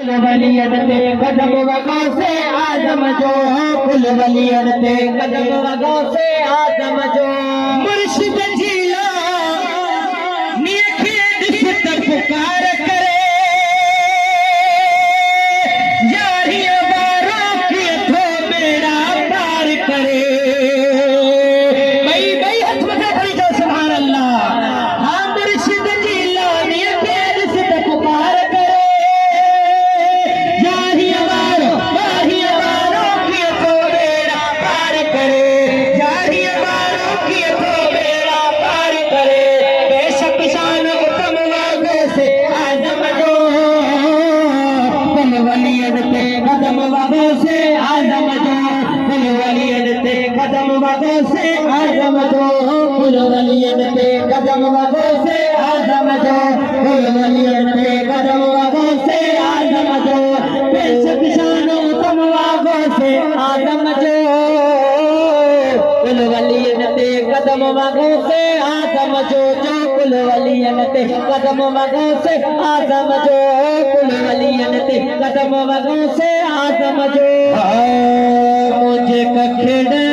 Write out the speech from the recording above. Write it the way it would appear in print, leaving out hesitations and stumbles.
कुल वलियन ते कदम वगो से आदम जो कुल वलियन ते कदम वगो से आदम जो मुर्शिद जिला नेखे दिस तक पुकार करे यारी बारों की थो बेड़ा पार करे भाई हाथ में खड़ी जो सुभान अल्लाह हाँ मुर्शिद जिला नेखे दिस तक पुकार करे यारी बारों की थो बेड़ा पार करे यारी बारों की थो बेड़ा पार करे बेशक शान उत्तम वागों से आदम जो कुल वलियन ते कदम वागों से आदम जो कुल वलियन ते कदम वागों से आदम जो कुल वलियन ते कदम वागों से आदम जो कुल वलियन ते कदम वागों से आदम जो बेशक शान उत्तम वागों से आदम जो कुल वलियन ते कदम वागों से आदम जो कुल वलियन ते कदम वागों से आदम जो कुल वलियन ते कदम वागों से आदम जो मुझे कखेड़